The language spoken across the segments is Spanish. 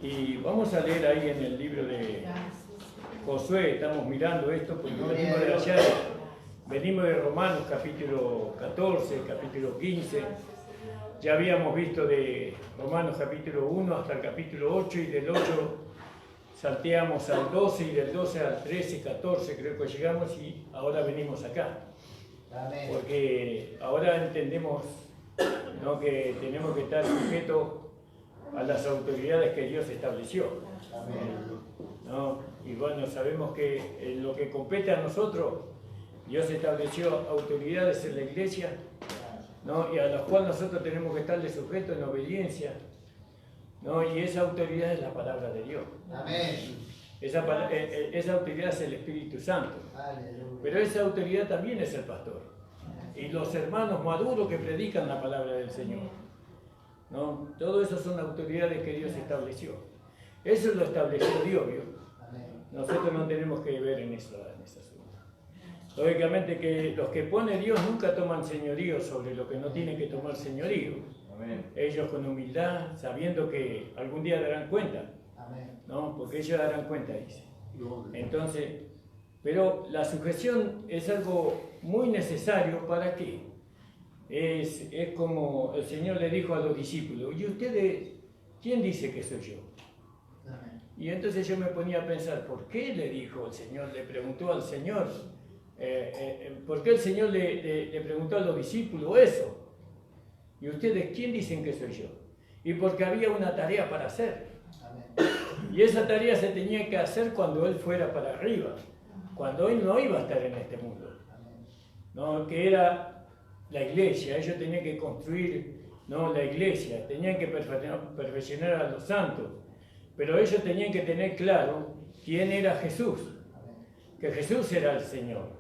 Y vamos a leer ahí en el libro de Josué, estamos mirando esto, pues no venimos de allá, venimos de Romanos capítulo 14, capítulo 15, ya habíamos visto de Romanos capítulo 1 hasta el capítulo 8 y del 8 salteamos al 12 y del 12 al 13, 14 creo que llegamos y ahora venimos acá. Porque ahora entendemos, ¿no?, que tenemos que estar sujetos a las autoridades que Dios estableció. ¿No? Y bueno, sabemos que en lo que compete a nosotros, Dios estableció autoridades en la iglesia, ¿no?, y a las cuales nosotros tenemos que estarle sujetos en obediencia, ¿no? Y esa autoridad es la palabra de Dios. Amén. Esa autoridad es el Espíritu Santo. Pero esa autoridad también es el pastor. Y los hermanos maduros que predican la palabra del Señor, ¿no? Todo eso son autoridades que Dios estableció. Eso lo estableció Dios, ¿vio? Nosotros no tenemos que ver en ese asunto. Lógicamente que los que pone Dios nunca toman señorío sobre lo que no tienen que tomar señorío. Ellos con humildad, sabiendo que algún día darán cuenta. ¿No? Porque ellos darán cuenta, dice. Entonces, pero la sujeción es algo muy necesario. ¿Para qué? Es como el Señor le dijo a los discípulos: ¿y ustedes quién dice que soy yo? Y entonces yo me ponía a pensar, ¿por qué le dijo el Señor? Le preguntó al Señor, ¿por qué el Señor le preguntó a los discípulos eso? ¿Y ustedes quién dicen que soy yo? Y porque había una tarea para hacer. Y esa tarea se tenía que hacer cuando Él fuera para arriba, cuando Él no iba a estar en este mundo, ¿no? Que era la iglesia. Ellos tenían que construir, ¿no?, la iglesia, tenían que perfeccionar a los santos, pero ellos tenían que tener claro quién era Jesús, que Jesús era el Señor,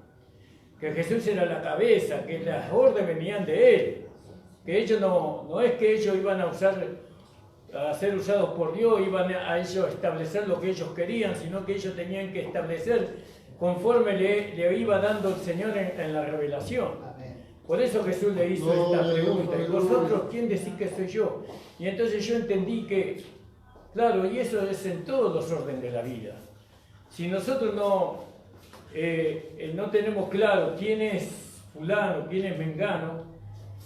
que Jesús era la cabeza, que las órdenes venían de Él, que ellos no es que ellos iban a ser usados por Dios, iban a ellos establecer lo que ellos querían, sino que ellos tenían que establecer conforme le iba dando el Señor en la revelación. Por eso Jesús le hizo esta pregunta: ¿y vosotros quién decís que soy yo? Y entonces yo entendí que, claro, y eso es en todos los órdenes de la vida. Si nosotros no tenemos claro quién es fulano, quién es mengano,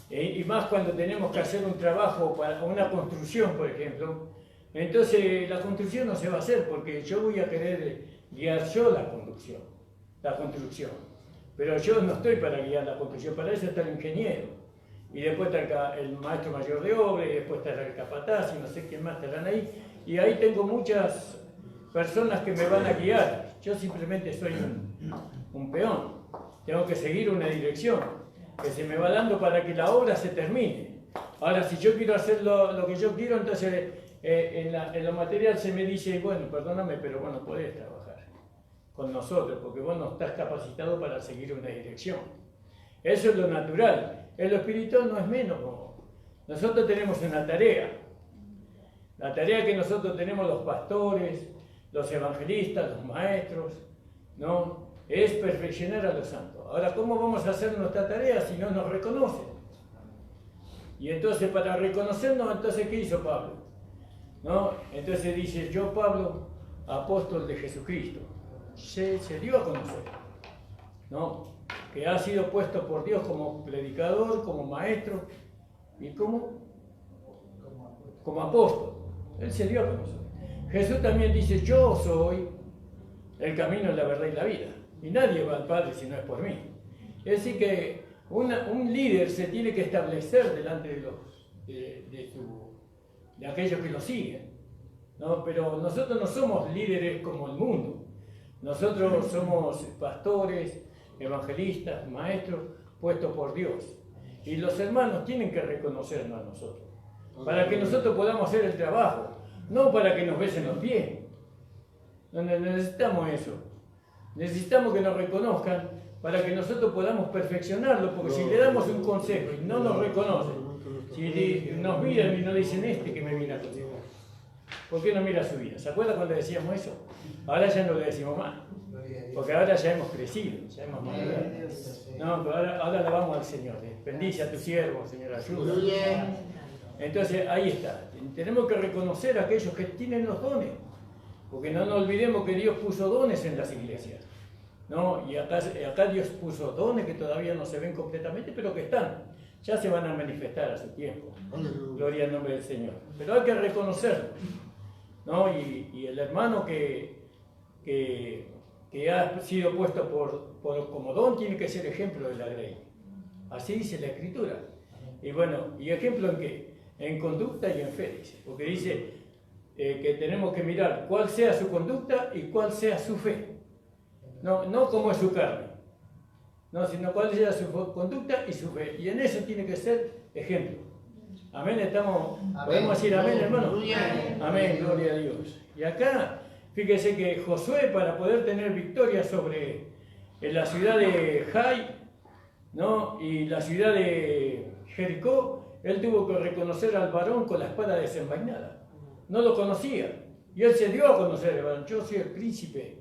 y más cuando tenemos que hacer un trabajo para una construcción, por ejemplo, entonces la construcción no se va a hacer porque yo voy a querer guiar yo la construcción. Pero yo no estoy para guiar la construcción, para eso está el ingeniero. Y después está el maestro mayor de obra, y después estará el capataz, y no sé quién más estarán ahí. Y ahí tengo muchas personas que me van a guiar. Yo simplemente soy un peón. Tengo que seguir una dirección que se me va dando para que la obra se termine. Ahora, si yo quiero hacer lo que yo quiero, entonces en lo material se me dice: bueno, perdóname, pero vos no podés trabajar con nosotros porque vos no estás capacitado para seguir una dirección. Eso es lo natural. En lo espiritual no es menos. Nosotros tenemos una tarea. La tarea que nosotros tenemos los pastores, los evangelistas, los maestros, ¿no?, es perfeccionar a los santos. Ahora, ¿cómo vamos a hacer nuestra tarea si no nos reconocen? Y entonces, para reconocernos, entonces, ¿qué hizo Pablo? ¿No? Entonces dice: yo, Pablo, apóstol de Jesucristo. Se dio a conocer, ¿no?, que ha sido puesto por Dios como predicador, como maestro y como apóstol. Él se dio a conocer. Jesús también dice: yo soy el camino, la verdad y la vida. Y nadie va al Padre si no es por mí. Es decir que un líder se tiene que establecer delante de aquellos que lo siguen, ¿no? Pero nosotros no somos líderes como el mundo. Nosotros somos pastores, evangelistas, maestros, puestos por Dios. Y los hermanos tienen que reconocernos a nosotros, para que nosotros podamos hacer el trabajo, no para que nos besen los pies. No necesitamos eso. Necesitamos que nos reconozcan para que nosotros podamos perfeccionarlo, porque si le damos un consejo y no nos reconocen, si nos miran y nos dicen: que me viene a aconsejar, ¿por qué no mira su vida? ¿Se acuerdan cuando decíamos eso? Ahora ya no le decimos más, porque ahora ya hemos crecido, ya hemos madurado. No, pero ahora le vamos al Señor. Bendice a tu siervo, Señor, ayuda. Entonces ahí está. Tenemos que reconocer a aquellos que tienen los dones, porque no nos olvidemos que Dios puso dones en las iglesias, ¿no? Y acá Dios puso dones que todavía no se ven completamente, pero que están. Ya se van a manifestar a su tiempo. Gloria al nombre del Señor. Pero hay que reconocerlo, ¿no? Y el hermano que ha sido puesto como don tiene que ser ejemplo de la ley. Así dice la Escritura. Y bueno, ¿y ejemplo en qué? En conducta y en fe, dice. Porque dice que tenemos que mirar cuál sea su conducta y cuál sea su fe. No cómo es su carne, no, sino cuál sea su conducta y su fe. Y en eso tiene que ser ejemplo. Amén, podemos decir amén, hermano. Amén, gloria a Dios. Y acá, fíjese que Josué, para poder tener victoria sobre la ciudad de Jai, ¿no? Y la ciudad de Jericó, él tuvo que reconocer al varón con la espada desenvainada. No lo conocía. Y él se dio a conocer al varón. Yo soy el príncipe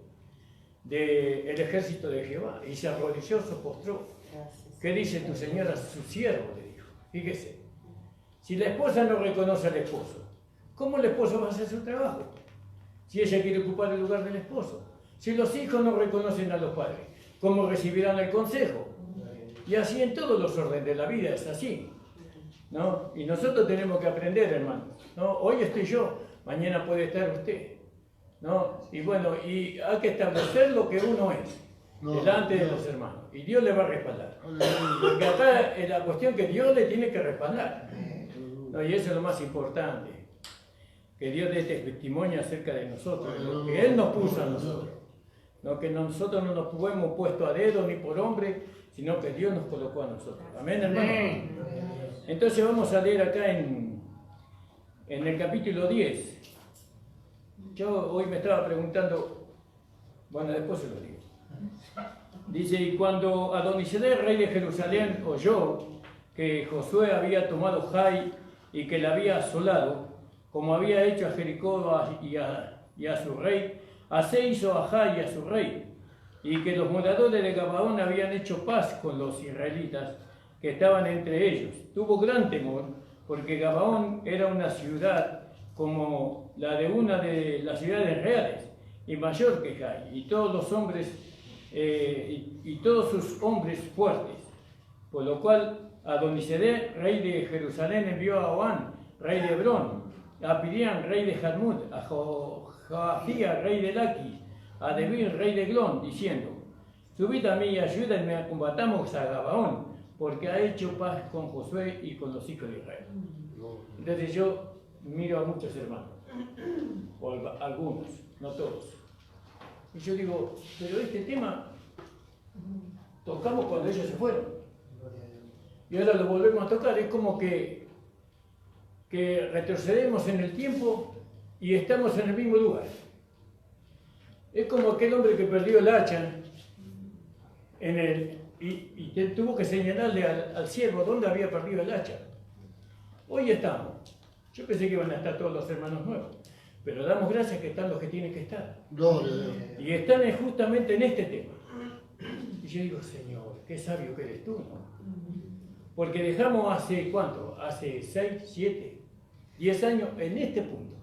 del ejército de Jehová. Y se arrodilló, se postró. ¿Qué dice tu señora, su siervo? Le dijo. Fíjese. Si la esposa no reconoce al esposo, ¿cómo el esposo va a hacer su trabajo? Si ella quiere ocupar el lugar del esposo. Si los hijos no reconocen a los padres, ¿cómo recibirán el consejo? Y así en todos los órdenes de la vida es así, ¿no? Y nosotros tenemos que aprender, hermanos, ¿no? Hoy estoy yo, mañana puede estar usted, ¿no? Y bueno, y hay que establecer lo que uno es delante de los hermanos. Y Dios le va a respaldar. Porque acá es la cuestión que Dios le tiene que respaldar, ¿no? Y eso es lo más importante. Que Dios dé este testimonio acerca de nosotros, lo que Él nos puso a nosotros. No que nosotros no nos hemos puesto a dedo ni por hombre, sino que Dios nos colocó a nosotros. Amén, hermano. Entonces vamos a leer acá en el capítulo 10. Yo hoy me estaba preguntando, bueno, después se lo digo. Dice, y cuando Adonisedec, rey de Jerusalén, oyó que Josué había tomado Jai y que la había asolado, como había hecho a Jericó y a su rey, así hizo a Jai y a su rey, y que los moradores de Gabaón habían hecho paz con los israelitas que estaban entre ellos. Tuvo gran temor, porque Gabaón era una ciudad como la de una de las ciudades reales, y mayor que Jai, y todos los hombres, y todos sus hombres fuertes. Por lo cual Adonisedec, rey de Jerusalén, envió a Oán, rey de Hebrón, a Pirián, rey de Jarmut, a Joafía, rey de Laquis, a Debir, rey de Glón, diciendo, subid a mí y ayúdenme a combatamos a Gabaón, porque ha hecho paz con Josué y con los hijos de Israel. Entonces yo miro a muchos hermanos, o algunos, no todos, y yo digo, pero este tema tocamos cuando ellos se fueron, y ahora lo volvemos a tocar. Es como que retrocedemos en el tiempo y estamos en el mismo lugar. Es como aquel hombre que perdió el hacha y tuvo que señalarle al siervo dónde había perdido el hacha. Hoy estamos. Yo pensé que iban a estar todos los hermanos nuevos, pero damos gracias que están los que tienen que estar. Y están justamente en este tema. Y yo digo, Señor, qué sabio que eres tú, ¿no? Porque dejamos hace, ¿cuánto? Hace 6, 7, 10 años en este punto.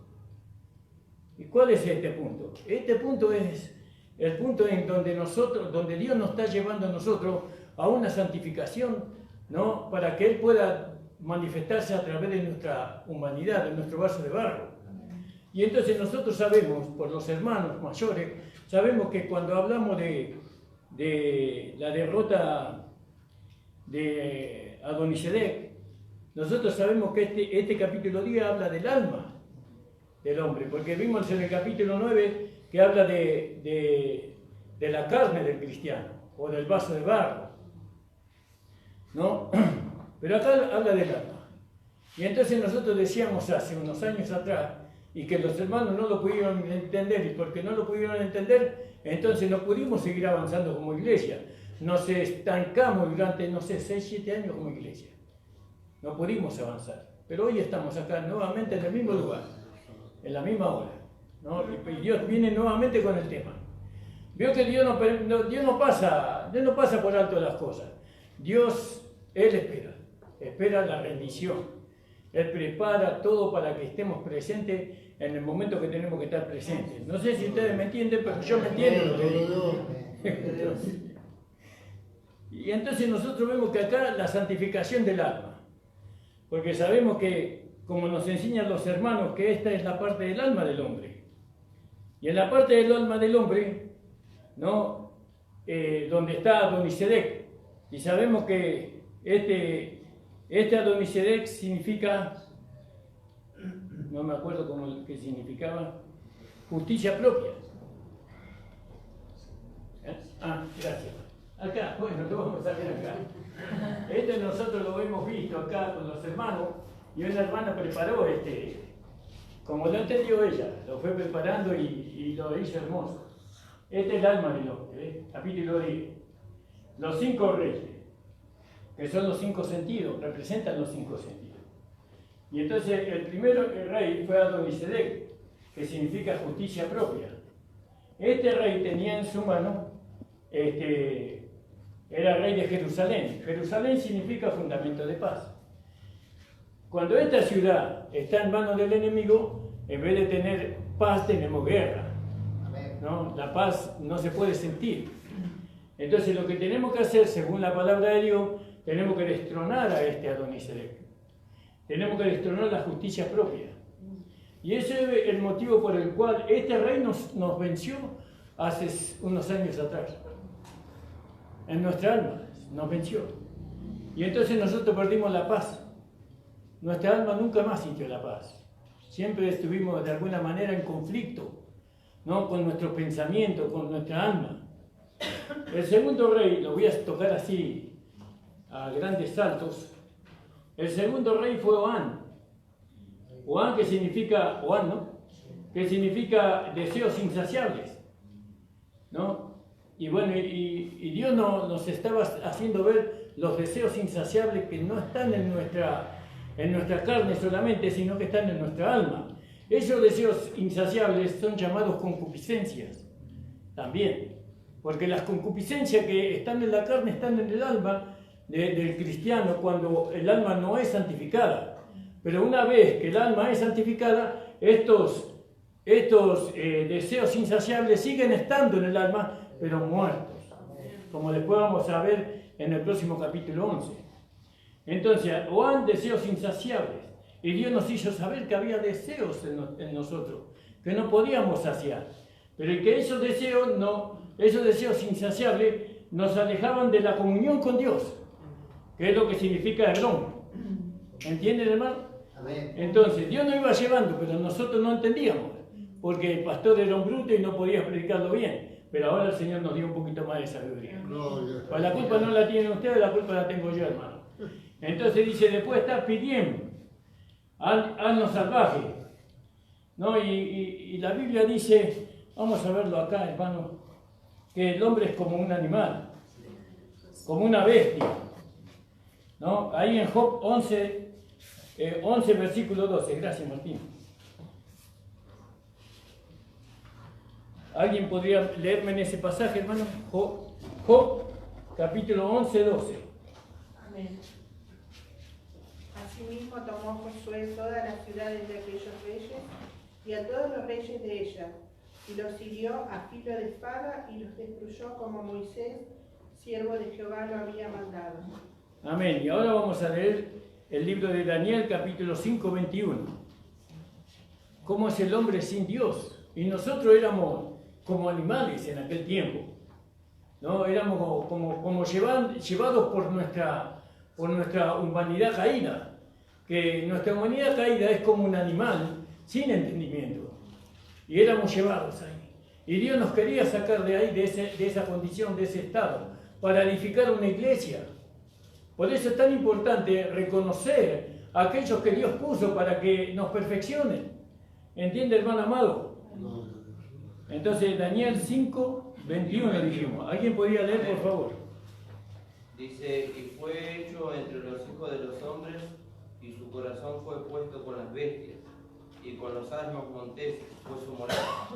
¿Y cuál es este punto? Este punto es el punto en donde Dios nos está llevando a nosotros a una santificación, ¿no? Para que Él pueda manifestarse a través de nuestra humanidad, de nuestro vaso de barro. Y entonces nosotros sabemos, por los hermanos mayores, sabemos que cuando hablamos de la derrota de Adonisedec, nosotros sabemos que este capítulo 10 habla del alma del hombre, porque vimos en el capítulo 9 que habla de la carne del cristiano, o del vaso de barro, ¿no? Pero acá habla del alma. Y entonces nosotros decíamos hace unos años atrás, y que los hermanos no lo pudieron entender, y porque no lo pudieron entender, entonces no pudimos seguir avanzando como iglesia. Nos estancamos durante, no sé, 6, 7 años como iglesia. No pudimos avanzar. Pero hoy estamos acá nuevamente en el mismo lugar, en la misma hora, ¿no? Y Dios viene nuevamente con el tema. Veo que Dios no pasa por alto las cosas. Dios, Él espera la rendición. Él prepara todo para que estemos presentes en el momento que tenemos que estar presentes. No sé si ustedes me entienden, pero yo me entiendo lo que digo. Y entonces nosotros vemos que acá la santificación del alma, porque sabemos que, como nos enseñan los hermanos, que esta es la parte del alma del hombre. Y en la parte del alma del hombre, ¿no? Donde está Adonisedec, y sabemos que este Adonisedec significa, no me acuerdo qué significaba, justicia propia. Gracias. Acá, bueno, lo vamos a ver acá. Nosotros lo hemos visto acá con los hermanos, y una hermana preparó como lo entendió ella, lo fue preparando y lo hizo hermoso. Este es el alma del hombre, capítulo 10. Los 5 reyes, que son los 5 sentidos, representan los 5 sentidos. Y entonces el primero rey fue Adonisedec, que significa justicia propia. Este rey tenía en su mano, era rey de Jerusalén. Jerusalén significa fundamento de paz. Cuando esta ciudad está en manos del enemigo, en vez de tener paz, tenemos guerra. ¿No? La paz no se puede sentir. Entonces lo que tenemos que hacer, según la palabra de Dios, tenemos que destronar a este Adonisedec. Tenemos que destronar la justicia propia. Y ese es el motivo por el cual este rey nos venció hace unos años atrás. En nuestra alma nos venció. Y entonces nosotros perdimos la paz. Nuestra alma nunca más sintió la paz. Siempre estuvimos de alguna manera en conflicto, ¿no? Con nuestro pensamiento, con nuestra alma. El segundo rey, lo voy a tocar así a grandes saltos. El segundo rey fue Oán. Oán, que significa, Oán, ¿no? Que significa deseos insaciables, ¿no? Y bueno, y Dios nos estaba haciendo ver los deseos insaciables que no están en nuestra carne solamente, sino que están en nuestra alma. Esos deseos insaciables son llamados concupiscencias también, porque las concupiscencias que están en la carne están en el alma del cristiano cuando el alma no es santificada. Pero una vez que el alma es santificada, estos deseos insaciables siguen estando en el alma, pero muertos, como después vamos a ver en el próximo capítulo 11. Entonces, Oán, deseos insaciables. Y Dios nos hizo saber que había deseos en nosotros, que no podíamos saciar. Pero que esos deseos insaciables nos alejaban de la comunión con Dios, que es lo que significa Hebrón. ¿Entienden, hermano? Amén. Entonces, Dios nos iba llevando, pero nosotros no entendíamos, porque el pastor era un bruto y no podía predicarlo bien. Pero ahora el Señor nos dio un poquito más de sabiduría. Pues la culpa no la tienen ustedes, la culpa la tengo yo, hermano. Entonces dice, después está pidiendo algo salvaje, ¿no? Y la Biblia dice, vamos a verlo acá, hermano, que el hombre es como un animal, como una bestia, ¿no? Ahí en Job 11 versículo 12, gracias Martín. ¿Alguien podría leerme en ese pasaje, hermano? Job capítulo 11, 12. Amén. Asimismo tomó Josué todas las ciudades de aquellos reyes y a todos los reyes de ellas, y los hirió a filo de espada y los destruyó como Moisés, siervo de Jehová, lo había mandado. Amén. Y ahora vamos a leer el libro de Daniel, capítulo 5, 21. ¿Cómo es el hombre sin Dios? Y nosotros éramos como animales en aquel tiempo, ¿no? Éramos como llevados por nuestra humanidad caída, que nuestra humanidad caída es como un animal sin entendimiento, y éramos llevados ahí. Y Dios nos quería sacar de ahí, de esa condición, de ese estado, para edificar una iglesia. Por eso es tan importante reconocer a aquellos que Dios puso para que nos perfeccionen. ¿Entiende, hermano amado? Entonces, Daniel 5, 21 dijimos. ¿Alguien podría leer, por favor? Dice, y fue hecho entre los hijos de los hombres, y su corazón fue puesto con las bestias, y con los asnos monteses fue su morada.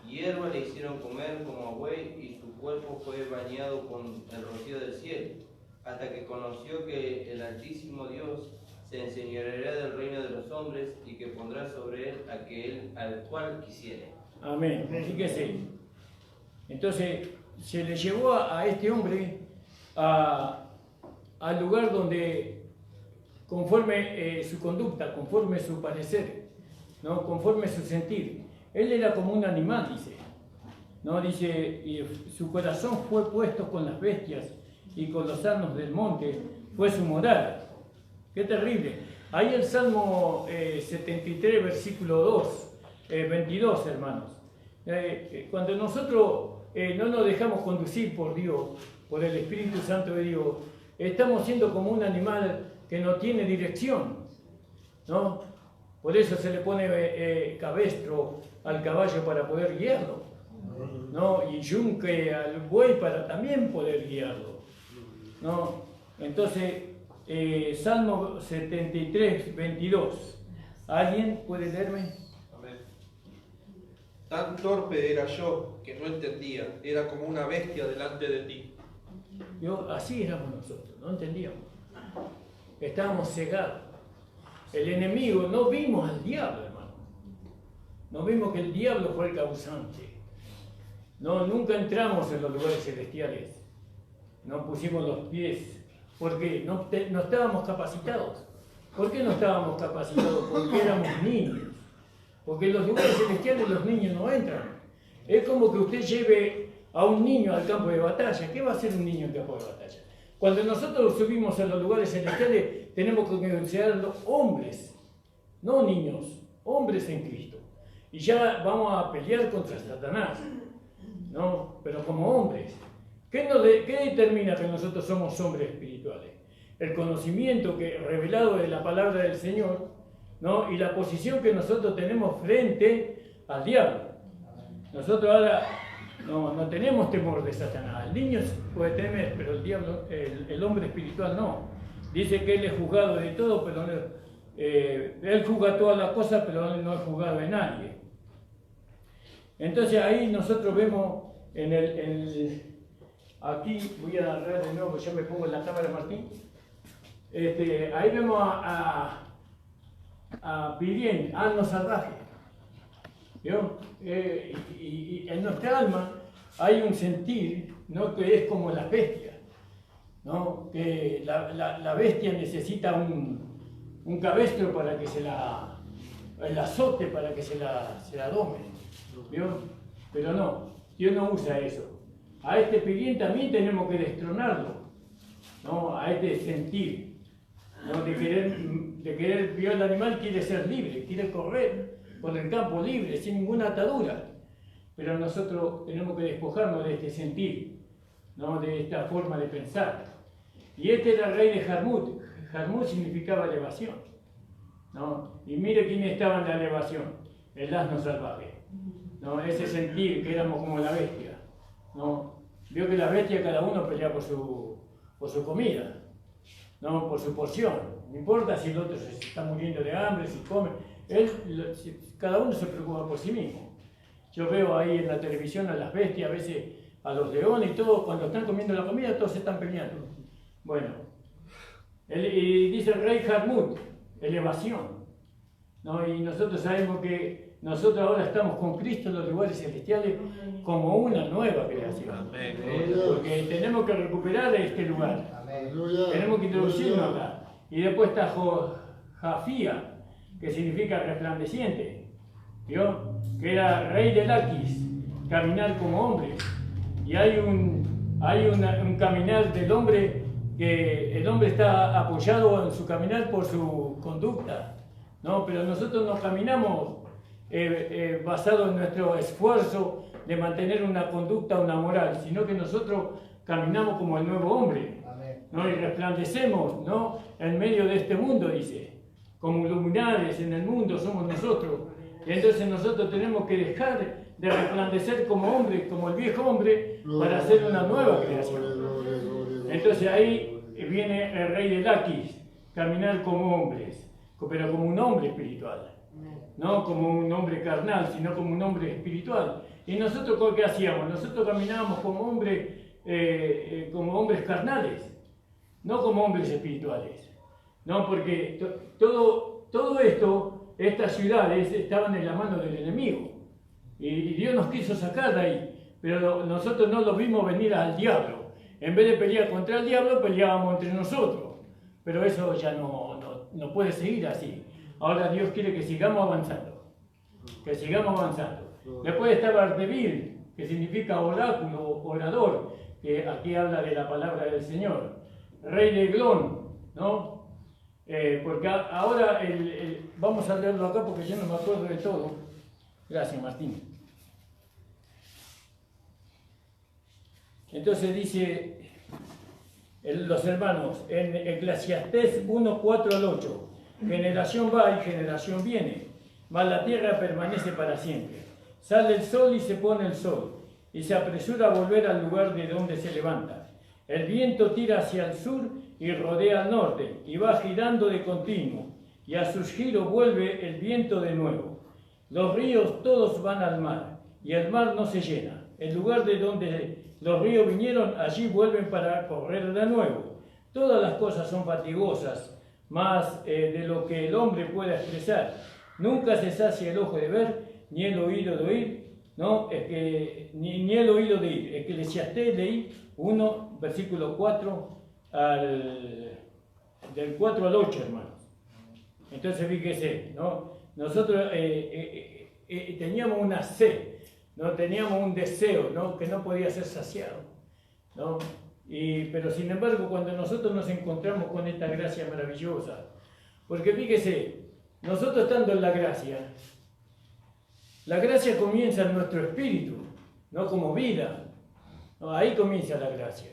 Hierba le hicieron comer como a buey, y su cuerpo fue bañado con el rocío del cielo, hasta que conoció que el Altísimo Dios se enseñoreará del reino de los hombres y que pondrá sobre él al cual quisiere. Amén. Fíjese. Entonces, se le llevó a este hombre al lugar donde, conforme su conducta, conforme su parecer, ¿no? Conforme su sentir, él era como un animal, dice. ¿No? Dice, y su corazón fue puesto con las bestias y con los asnos del monte, fue su morada. Qué terrible. Ahí el Salmo 73, versículo 22, hermanos. Cuando nosotros no nos dejamos conducir por Dios, por el Espíritu Santo de Dios, estamos siendo como un animal que no tiene dirección, ¿no? Por eso se le pone cabestro al caballo para poder guiarlo, ¿no? Y yunque al buey para también poder guiarlo, ¿no? Entonces, Salmo 73, 22. ¿Alguien puede leerme? Amén. Tan torpe era yo que no entendía, era como una bestia delante de ti. Así éramos nosotros, no entendíamos. Estábamos cegados. El enemigo, no vimos al diablo, hermano. No vimos que el diablo fue el causante. No, nunca entramos en los lugares celestiales. No pusimos los pies. ¿Por qué? No estábamos capacitados. ¿Por qué no estábamos capacitados? Porque éramos niños. Porque en los lugares celestiales los niños no entran. Es como que usted lleve a un niño al campo de batalla. ¿Qué va a hacer un niño en el campo de batalla? Cuando nosotros subimos a los lugares celestiales, tenemos que considerarlos hombres, no niños, hombres en Cristo. Y ya vamos a pelear contra Satanás, ¿no? Pero como hombres. ¿Qué determina que nosotros somos hombres espirituales? El conocimiento revelado de la palabra del Señor, ¿no? Y la posición que nosotros tenemos frente al diablo. Nosotros ahora no tenemos temor de Satanás. El niño puede temer, pero el diablo, el hombre espiritual no. Dice que él es juzgado de todo, pero él juzga todas las cosas, pero él no es juzgado de nadie. Entonces ahí nosotros vemos aquí voy a agarrar de nuevo, ya me pongo en la cámara, Martín. Ahí vemos a Pirien, alma salvaje. ¿Vio? Y en nuestra alma hay un sentir, ¿no? Que es como las bestias, ¿no? Que la bestia necesita un cabestro para que el azote para que se la dome, ¿vio? Pero no, Dios no usa eso. A este Pirien también tenemos que destronarlo, ¿no? A este sentir, ¿no? De querer, vio el animal quiere ser libre, quiere correr por el campo libre, sin ninguna atadura. Pero nosotros tenemos que despojarnos de este sentir, ¿no? De esta forma de pensar. Y este era el rey de Jarmut. Jarmut significaba elevación, ¿no? Y mire quién estaba en la elevación, el asno salvaje, ¿no? Ese sentir que éramos como la bestia, ¿no? Vio que la bestia cada uno pelea por su comida, ¿no? Por su porción. No importa si el otro se está muriendo de hambre, si come. Cada uno se preocupa por sí mismo. Yo veo ahí en la televisión a las bestias, a veces a los leones y todo, cuando están comiendo la comida, todos se están peleando. Bueno, y dice el rey Jarmut, elevación, ¿no? Y nosotros sabemos que nosotros ahora estamos con Cristo en los lugares celestiales como una nueva creación. Porque tenemos que recuperar este lugar. Tenemos que introducirnos acá. Y después está Jafía, que significa resplandeciente, ¿vio? Que era rey de Laquis, caminar como hombre. Y hay un caminar del hombre, que el hombre está apoyado en su caminar por su conducta, ¿no? Pero nosotros no caminamos basado en nuestro esfuerzo de mantener una conducta, una moral, sino que nosotros caminamos como el nuevo hombre, ¿no? Y resplandecemos, ¿no? En medio de este mundo, dice, como luminares en el mundo somos nosotros. Y entonces nosotros tenemos que dejar de resplandecer como hombre, como el viejo hombre, para hacer una nueva creación. Entonces ahí viene el rey de Laquis, caminar como hombres, pero como un hombre espiritual. No como un hombre carnal, sino como un hombre espiritual. Y nosotros, ¿qué hacíamos? Nosotros caminábamos como hombres carnales, no como hombres espirituales. No, porque todo esto, estas ciudades estaban en la mano del enemigo. Y Dios nos quiso sacar de ahí. Pero nosotros no lo vimos venir al diablo. En vez de pelear contra el diablo, peleábamos entre nosotros. Pero eso ya no puede seguir así. Ahora Dios quiere que sigamos avanzando. Que sigamos avanzando. Después estaba Ardevir, que significa oráculo, orador, que aquí habla de la palabra del Señor. Rey de Eglón, ¿no? Porque ahora vamos a leerlo acá porque yo no me acuerdo de todo. Gracias, Martín. Entonces dice los hermanos en Eclesiastés 1, 4 al 8, generación va y generación viene, mas la tierra permanece para siempre. Sale el sol y se pone el sol, y se apresura a volver al lugar de donde se levanta. El viento tira hacia el sur y rodea al norte, y va girando de continuo, y a sus giros vuelve el viento de nuevo. Los ríos todos van al mar, y el mar no se llena. El lugar de donde los ríos vinieron, allí vuelven para correr de nuevo. Todas las cosas son fatigosas, más de lo que el hombre pueda expresar. Nunca se sacia el ojo de ver, ni el oído de oír, ¿no? Ni el oído de oír. Eclesiastés leí 1, versículo 4 del 4 al 8, hermanos. Entonces fíjese, ¿no? Nosotros teníamos una sed, ¿no? Teníamos un deseo, ¿no? Que no podía ser saciado, ¿no? Pero sin embargo, cuando nosotros nos encontramos con esta gracia maravillosa, porque fíjese, nosotros estando en la gracia comienza en nuestro espíritu, no como vida, ¿no? Ahí comienza la gracia,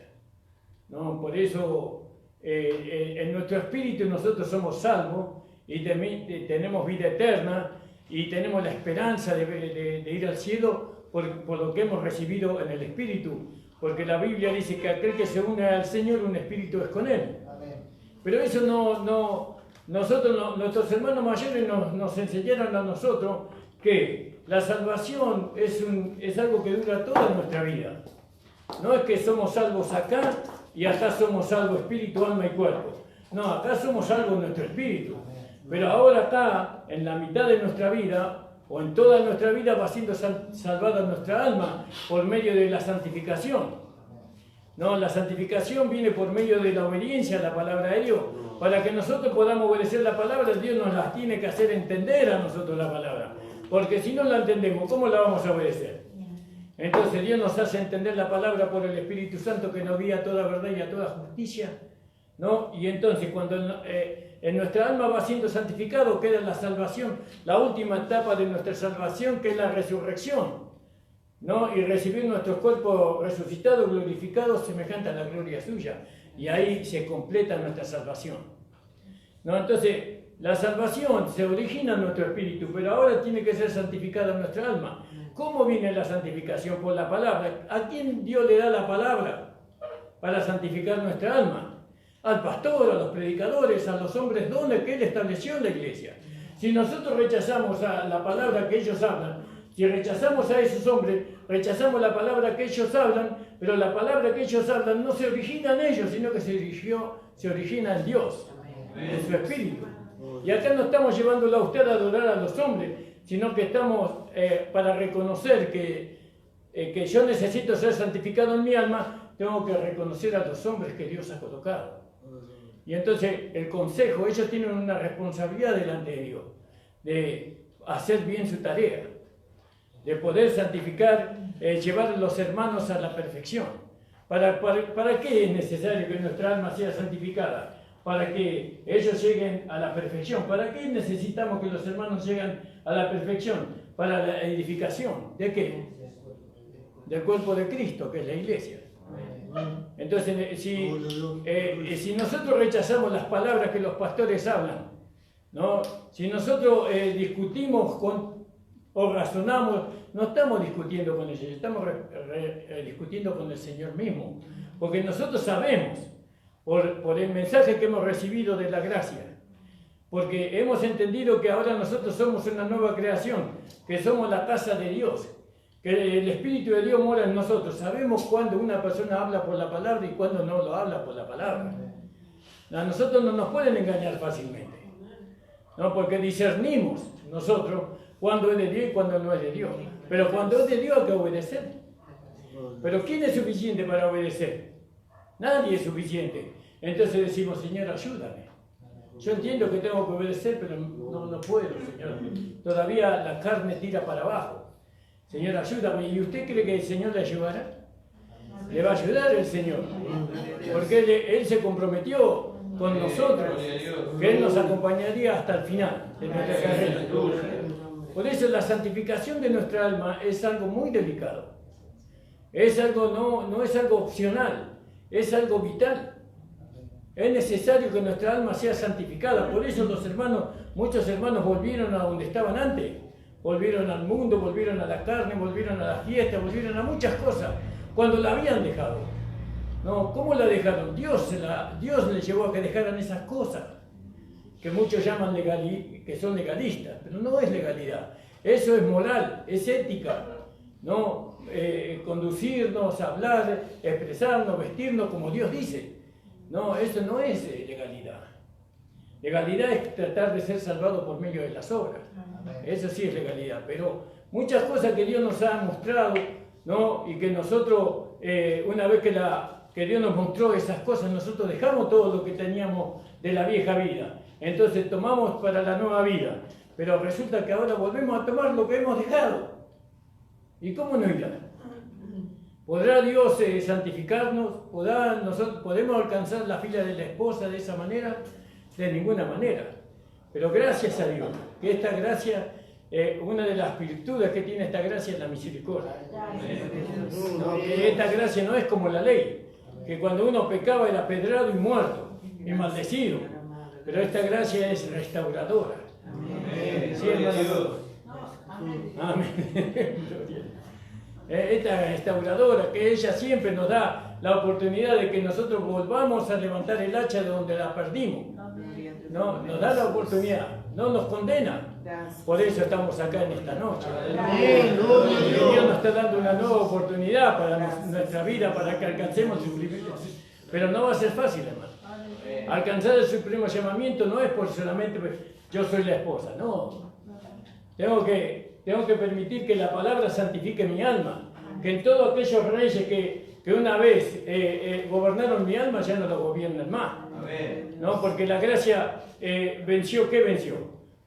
¿no? Por eso en nuestro espíritu nosotros somos salvos y tenemos vida eterna y tenemos la esperanza de ir al cielo por lo que hemos recibido en el espíritu, porque la Biblia dice que aquel que se une al Señor, un espíritu es con él. Amén. Pero eso nuestros hermanos mayores nos enseñaron a nosotros que la salvación es algo que dura toda nuestra vida. No es que somos salvos acá y acá somos salvos espíritu, alma y cuerpo. No, acá somos salvos nuestro espíritu. Pero ahora acá, en la mitad de nuestra vida, o en toda nuestra vida, va siendo salvada nuestra alma por medio de la santificación. No, la santificación viene por medio de la obediencia a la palabra de Dios. Para que nosotros podamos obedecer la palabra, Dios nos la tiene que hacer entender a nosotros la palabra. Porque si no la entendemos, ¿cómo la vamos a obedecer? Entonces Dios nos hace entender la palabra por el Espíritu Santo que nos guía a toda verdad y a toda justicia, ¿no? Y entonces cuando en nuestra alma va siendo santificado, queda la salvación, la última etapa de nuestra salvación, que es la resurrección, ¿no? Y recibir nuestros cuerpos resucitados, glorificados, semejantes a la gloria suya. Y ahí se completa nuestra salvación, ¿no? Entonces, la salvación se origina en nuestro espíritu, pero ahora tiene que ser santificada en nuestra alma. ¿Cómo viene la santificación? Por la palabra. ¿A quién Dios le da la palabra para santificar nuestra alma? Al pastor, a los predicadores, a los hombres dones que Él estableció en la iglesia. Si nosotros rechazamos a la palabra que ellos hablan, si rechazamos a esos hombres, rechazamos la palabra que ellos hablan, pero la palabra que ellos hablan no se origina en ellos, sino que se origina en Dios, en su espíritu. Y acá no estamos llevándolo a usted a adorar a los hombres, sino que estamos para reconocer que yo necesito ser santificado en mi alma, tengo que reconocer a los hombres que Dios ha colocado. Y entonces el consejo, ellos tienen una responsabilidad delante de Dios, de hacer bien su tarea, de poder santificar, llevar a los hermanos a la perfección. ¿Para qué es necesario que nuestra alma sea santificada? Para que ellos lleguen a la perfección. ¿Para qué necesitamos que los hermanos lleguen a la perfección? Para la edificación. ¿De qué? Del cuerpo de Cristo, que es la iglesia. Entonces, si nosotros rechazamos las palabras que los pastores hablan, ¿no? Si nosotros discutimos o razonamos, no estamos discutiendo con ellos, estamos discutiendo con el Señor mismo. Porque nosotros sabemos, por el mensaje que hemos recibido de la gracia, porque hemos entendido que ahora nosotros somos una nueva creación, que somos la casa de Dios, que el Espíritu de Dios mora en nosotros. Sabemos cuándo una persona habla por la palabra y cuándo no lo habla por la palabra, A nosotros no nos pueden engañar fácilmente, ¿no? Porque discernimos nosotros cuando es de Dios y cuando no es de Dios. Pero cuando es de Dios hay que obedecer. Pero ¿quién es suficiente para obedecer? Nadie es suficiente. Entonces decimos, Señor, ayúdame. Yo entiendo que tengo que obedecer, pero no puedo, Señor. Todavía la carne tira para abajo. Señor, ayúdame. ¿Y usted cree que el Señor le ayudará? Le va a ayudar el Señor. Porque Él se comprometió con nosotros, que Él nos acompañaría hasta el final de nuestra carrera. Por eso la santificación de nuestra alma es algo muy delicado. Es algo, no es algo opcional, es algo vital. Es necesario que nuestra alma sea santificada. Por eso los hermanos, muchos hermanos volvieron a donde estaban antes. Volvieron al mundo, volvieron a la carne, volvieron a la fiesta, volvieron a muchas cosas, cuando la habían dejado. No, ¿cómo la dejaron? Dios les llevó a que dejaran esas cosas, que muchos llaman que son legalistas, pero no es legalidad. Eso es moral, es ética, ¿no? Conducirnos, hablar, expresarnos, vestirnos como Dios dice. No, eso no es legalidad. Legalidad es tratar de ser salvado por medio de las obras. Eso sí es legalidad. Pero muchas cosas que Dios nos ha mostrado, ¿no? Y que nosotros, una vez que Dios nos mostró esas cosas, nosotros dejamos todo lo que teníamos de la vieja vida. Entonces tomamos para la nueva vida. Pero resulta que ahora volvemos a tomar lo que hemos dejado. ¿Y cómo no irá? ¿Podrá Dios santificarnos? ¿Podemos alcanzar la fila de la esposa de esa manera? De ninguna manera. Pero gracias a Dios, que esta gracia, una de las virtudes que tiene esta gracia es la misericordia. No, que esta gracia no es como la ley, que cuando uno pecaba era apedrado y muerto, y maldecido. Pero esta gracia es restauradora. ¿Sí, hermano? Amén. Esta restauradora, que ella siempre nos da la oportunidad de que nosotros volvamos a levantar el hacha de donde la perdimos. No, nos da la oportunidad, no nos condena. Por eso estamos acá en esta noche. Dios nos está dando una nueva oportunidad para nuestra vida, para que alcancemos su privilegio. Pero no va a ser fácil, hermano. Alcanzar el supremo llamamiento no es por solamente yo soy la esposa, no. Tengo que permitir que la palabra santifique mi alma, que en todos aquellos reyes que una vez gobernaron mi alma ya no lo gobiernan más. ¿No? Porque la gracia venció, ¿qué venció?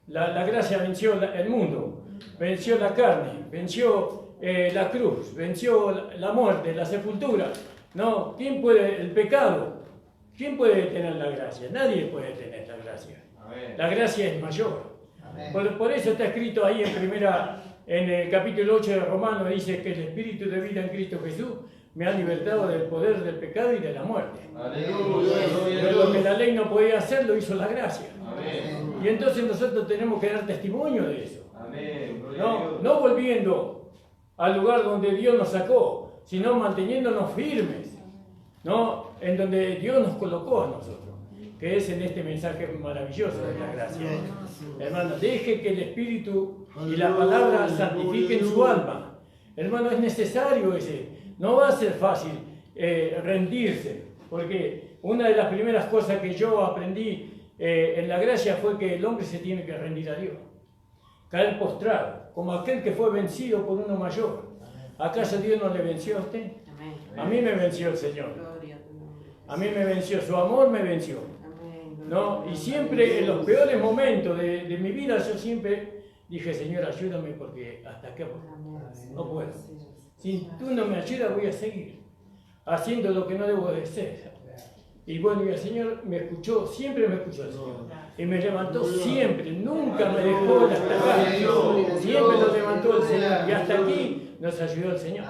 La gracia venció el mundo, venció la carne, venció la cruz, venció la muerte, la sepultura. ¿No? ¿Quién puede? El pecado. ¿Quién puede detener la gracia? Nadie puede detener la gracia. La gracia es mayor. Por eso está escrito ahí en el capítulo 8 de Romanos, dice que el Espíritu de vida en Cristo Jesús me ha libertado del poder del pecado y de la muerte. Pero lo que la ley no podía hacer, lo hizo la gracia. Y entonces nosotros tenemos que dar testimonio de eso. No volviendo al lugar donde Dios nos sacó, sino manteniéndonos firmes, ¿no? En donde Dios nos colocó a nosotros, que es en este mensaje maravilloso de la gracia. Hermano, deje que el Espíritu y la palabra santifiquen su alma. Hermano, es necesario ese. No va a ser fácil rendirse, porque una de las primeras cosas que yo aprendí en la gracia fue que el hombre se tiene que rendir a Dios. Caer postrado, como aquel que fue vencido por uno mayor. ¿Acaso Dios no le venció a usted? A mí me venció el Señor. A mí me venció, su amor me venció. ¿No? Y siempre en los peores momentos de mi vida yo siempre dije, Señor, ayúdame porque hasta acá no puedo. Si tú no me ayudas voy a seguir haciendo lo que no debo de hacer. Y bueno, y el Señor me escuchó, siempre me escuchó el Señor. Y me levantó siempre, nunca me dejó destacar. Siempre nos levantó el Señor. Y hasta aquí nos ayudó el Señor.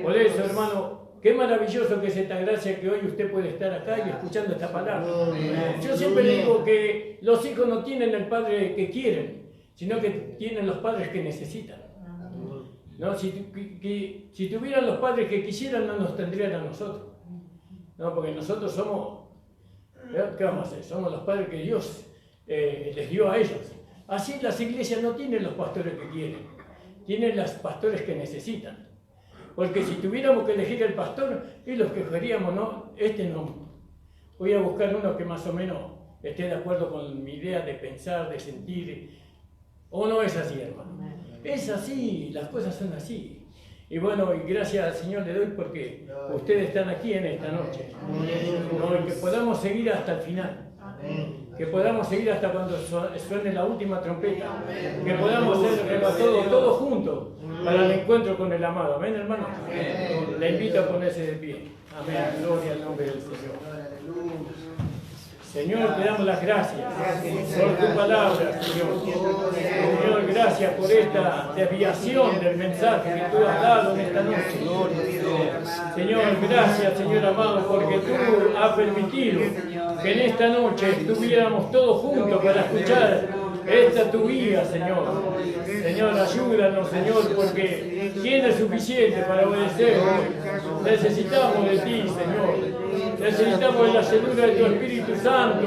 Por eso, hermano, qué maravilloso que es esta gracia que hoy usted puede estar acá y escuchando esta palabra. Yo siempre digo que los hijos no tienen el padre que quieren, sino que tienen los padres que necesitan. ¿No? Si tuvieran los padres que quisieran, no nos tendrían a nosotros. No, porque nosotros somos, ¿qué vamos a hacer? Somos los padres que Dios les dio a ellos. Así las iglesias no tienen los pastores que quieren, tienen los pastores que necesitan. Porque si tuviéramos que elegir el pastor, y los que queríamos, no, este no. Voy a buscar uno que más o menos esté de acuerdo con mi idea de pensar, de sentir. ¿O no es así, hermano? Es así, las cosas son así. Y bueno, y gracias al Señor le doy porque ustedes están aquí en esta noche. ¿No? Y que podamos seguir hasta el final. Que podamos seguir hasta cuando suene la última trompeta. Que podamos ser todos juntos para el encuentro con el amado. Amén, hermano. Le invito a ponerse de pie. Amén. Gloria al nombre del Señor. Señor, te damos las gracias por tu palabra, Señor. Señor, gracias por esta desviación del mensaje que tú has dado en esta noche. Señor, gracias, Señor amado, porque tú has permitido que en esta noche estuviéramos todos juntos para escuchar esta tu guía, Señor. Señor, ayúdanos, Señor, porque ¿quién es suficiente para obedecer? Necesitamos de ti, Señor. Necesitamos de la llenura de tu Espíritu Santo.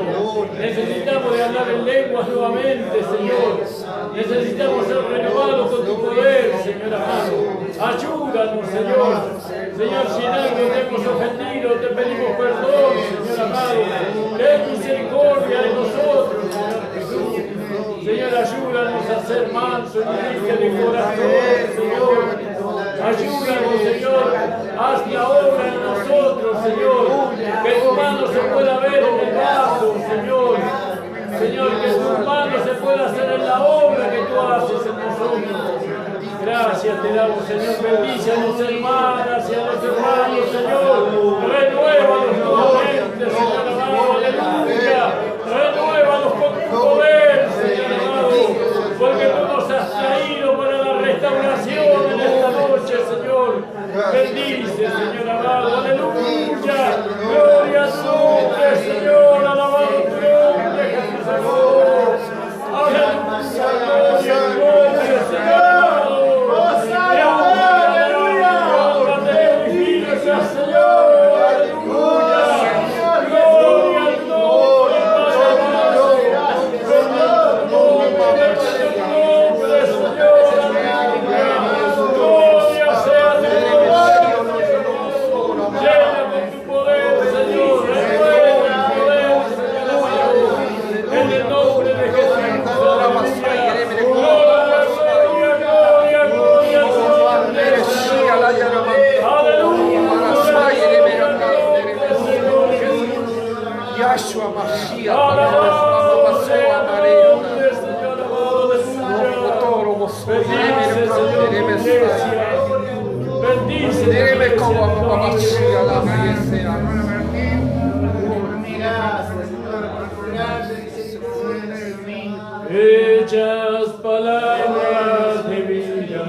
Necesitamos de hablar en lenguas nuevamente, Señor. Necesitamos ser renovados con tu poder, Señor amado. Ayúdanos, Señor. Señor, si en algo te hemos ofendido, te pedimos perdón, Señor amado. Ten misericordia de nosotros, Señor Jesús. Señor, ayúdanos a ser mansos y humildes de corazón, Señor. Ayúdanos, Señor. Haz la obra en nosotros, Señor. Que tu mano se pueda ver en el vaso, Señor. Señor, que tu mano se pueda hacer en la obra que tú haces en nosotros. Gracias te damos, Señor. Bendice a las hermanas y a los hermanos, Señor. Renuévalos nuevamente, Señor amado. Aleluya. Renuévalos con tu poder, Señor amado. Porque tú nos has traído para la restauración en esta noche, Señor. Bendice, Señor amado. Aleluya. Gloria a tu nombre, Señor. Alabado tu nombre, Jesús amado. Aleluya. Gloria, gloria, Señor. Yahshua Mashiach. Bendice como Mashiach la iglesia. Hechas palabras de vida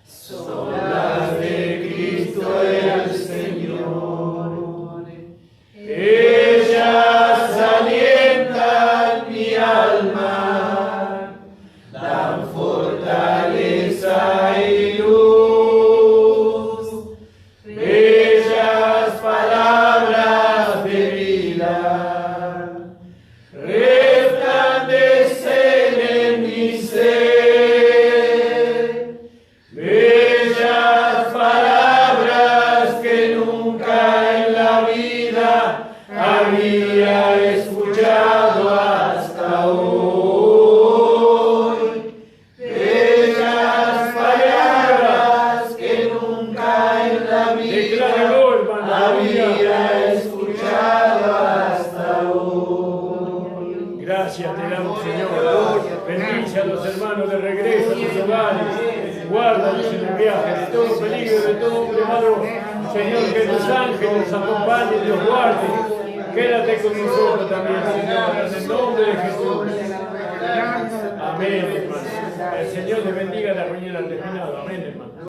son las de Cristo el Señor. Ellas alientan mi alma, dan fortaleza y luz. Bellas palabras de vida resplandecen en mi ser. Bellas palabras que nunca en la vida había escuchado hasta hoy. Bellas palabras que nunca en la vida había escuchado hasta hoy. Gracias te damos, Señor. Bendice a los hermanos de regreso a sus hogares. Guárdalos en el viaje de todo peligro, de todo hombre malo. Señor, que tus ángeles los acompañen y los guarden. Quédate con nosotros también, Señor, en el nombre de Jesús. Amén, hermano. El Señor te bendiga la mañana terminado. Amén, hermano.